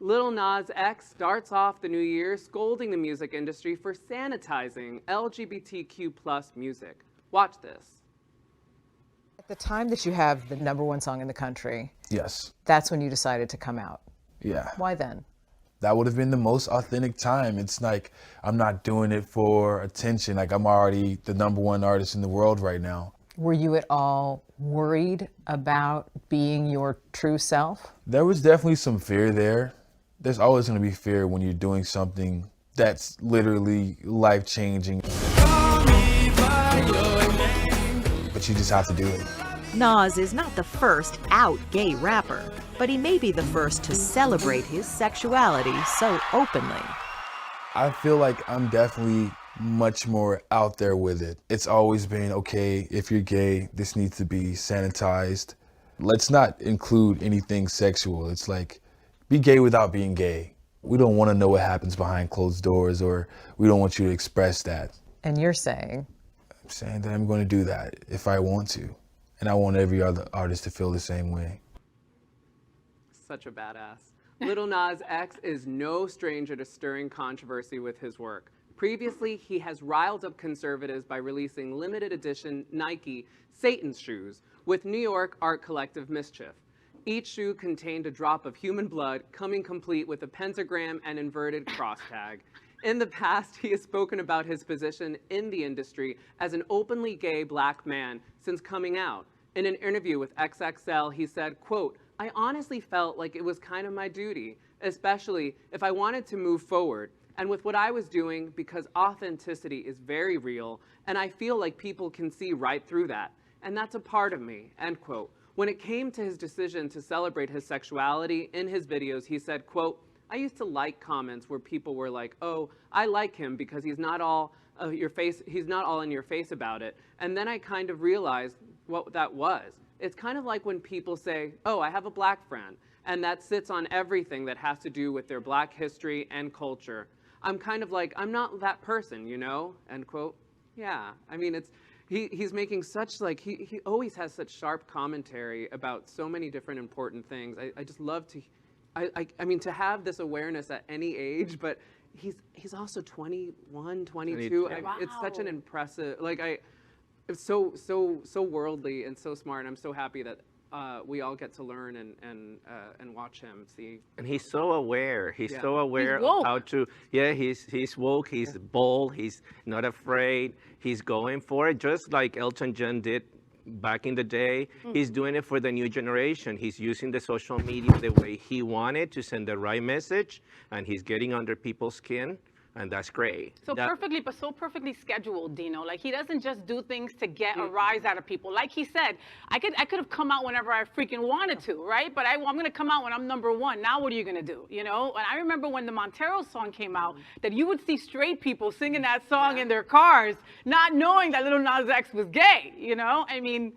Lil Nas X starts off the new year scolding the music industry for sanitizing LGBTQ plus music. Watch this. At the time that you have the #1 song in the country, Yes. that's when you decided to come out. Yeah. Why then? That would have been the most authentic time. It's like, I'm not doing it for attention. Like, I'm already the #1 artist in the world right now. Were you at all worried about being your true self? There was definitely some fear there. There's always going to be fear when you're doing something that's literally life-changing. But you just have to do it. Nas is not the first out gay rapper, but he may be the first to celebrate his sexuality so openly. I feel like I'm definitely much more out there with it. It's always been, okay, if you're gay, this needs to be sanitized. Let's not include anything sexual. It's like, be gay without being gay. We don't want to know what happens behind closed doors, or we don't want you to express that. And you're saying? I'm saying that I'm going to do that if I want to. And I want every other artist to feel the same way. Such a badass. Lil Nas X is no stranger to stirring controversy with his work. Previously, he has riled up conservatives by releasing limited edition Nike Satan's shoes with New York art collective MSCHF. Each shoe contained a drop of human blood, coming complete with a pentagram and inverted cross tag. In the past, he has spoken about his position in the industry as an openly gay black man since coming out. In an interview with XXL, he said, quote, "I honestly felt like it was kind of my duty, especially if I wanted to move forward and with what I was doing, because authenticity is very real and I feel like people can see right through that. And that's a part of me," end quote. When it came to his decision to celebrate his sexuality in his videos, he said, quote, "I used to like comments where people were like, oh, I like him because he's not all he's not all in your face about it. And then I kind of realized what that was. It's kind of like when people say, oh, I have a black friend, and that sits on everything that has to do with their black history and culture. I'm kind of like, I'm not that person, you know?" End quote. Yeah, I mean, he's making such, like, he always has such sharp commentary about so many different important things. I just love to, I mean, to have this awareness at any age, but he's also 21, 22. Wow. It's such an impressive, like, it's so worldly and so smart. And I'm so happy that we all get to learn and watch him. See, And he's so aware. He's Yeah. so aware He's woke. of how to. Yeah, he's woke. He's bold. He's not afraid. He's going for it, just like Elton John did back in the day. He's doing it for the new generation. He's using the social media the way he wanted to send the right message, and he's getting under people's skin, and that's great. So That- perfectly scheduled, Dino. Like, he doesn't just do things to get a rise out of people. Like he said, I could have come out whenever I freaking wanted to, right? But I'm going to come out when I'm #1. Now what are you going to do, you know? And I remember when the Montero song came out, that you would see straight people singing that song in their cars, not knowing that Lil Nas X was gay, you know? I mean,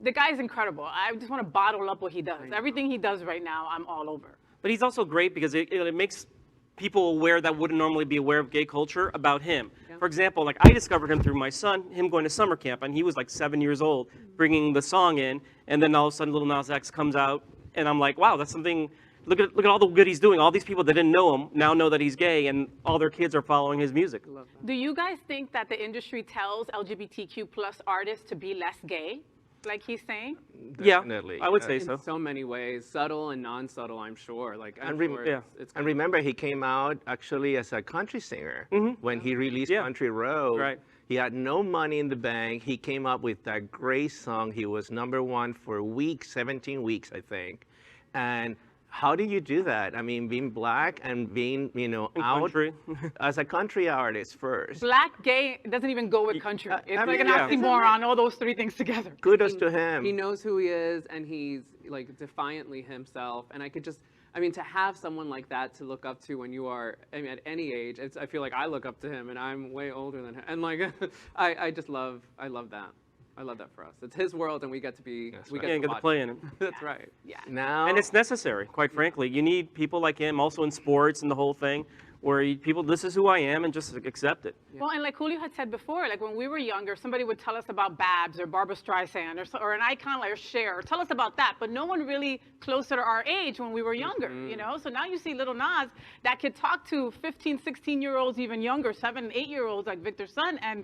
the guy's incredible. I just want to bottle up what he does. Everything he does right now, I'm all over. But he's also great because it makes people aware that wouldn't normally be aware of gay culture about him. For example, like, I discovered him through my son, him going to summer camp, and he was like 7 years old, bringing the song in, and then all of a sudden Lil Nas X comes out, and I'm like, wow, that's something. Look at all the good he's doing. All these people that didn't know him now know that he's gay, and all their kids are following his music. Do you guys think that the industry tells LGBTQ plus artists to be less gay, like he's saying? Definitely. Yeah, I would say in so. so many ways, subtle and non-subtle, I'm sure. Like, I'm And, sure yeah. it's and remember, he came out actually as a country singer when he released Yeah. Country Road. Right. He had no money in the bank. He came up with that great song. He was #1 for weeks, 17 weeks, I think. And how do you do that? I mean, being black and being, out Country. as a country artist first. Black gay doesn't even go with country. It's I like mean, an yeah. oxymoron, all those three things together. Kudos to him. He knows who he is, and he's, like, defiantly himself. And I could just, I mean, to have someone like that to look up to when you are, I mean, at any age, I feel like I look up to him, and I'm way older than him. And, like, I love that. I love that for us. It's his world, and we get to be, we Yeah, get and to get to watch play it. in it. That's right. Yeah. Now, And it's necessary, quite frankly. You need people like him also in sports and the whole thing. where people, this is who I am, and just accept it. Well, and like Julio had said before, like when we were younger, somebody would tell us about Babs or Barbara Streisand or an icon like Cher, tell us about that, but no one really closer to our age when we were younger, you know? So now you see Lil Nas that could talk to 15, 16-year-olds, even younger, 7, 8-year-olds like Victor's son, and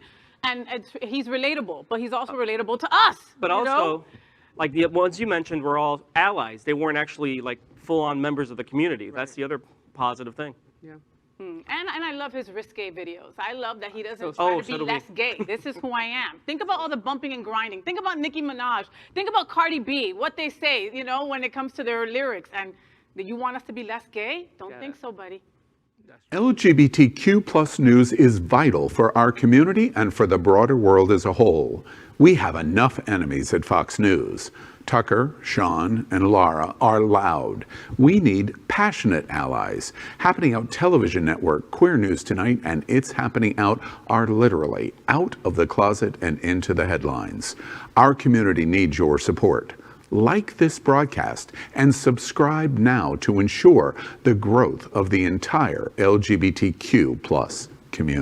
he's relatable, but he's also relatable to us. But also, like the ones you mentioned were all allies. They weren't actually like full-on members of the community. Right. That's the other positive thing. Yeah. And I love his risque videos. I love that he doesn't try to be less gay. This is who I am. Think about all the bumping and grinding. Think about Nicki Minaj. Think about Cardi B, what they say, you know, when it comes to their lyrics. And you want us to be less gay? Don't think so, buddy. LGBTQ plus news is vital for our community and for the broader world as a whole. We have enough enemies at Fox News. Tucker, Sean, and Lara are loud. We need passionate allies. Happening Out Television Network, Queer News Tonight, and It's Happening Out are literally out of the closet and into the headlines. Our community needs your support. Like this broadcast and subscribe now to ensure the growth of the entire LGBTQ plus community.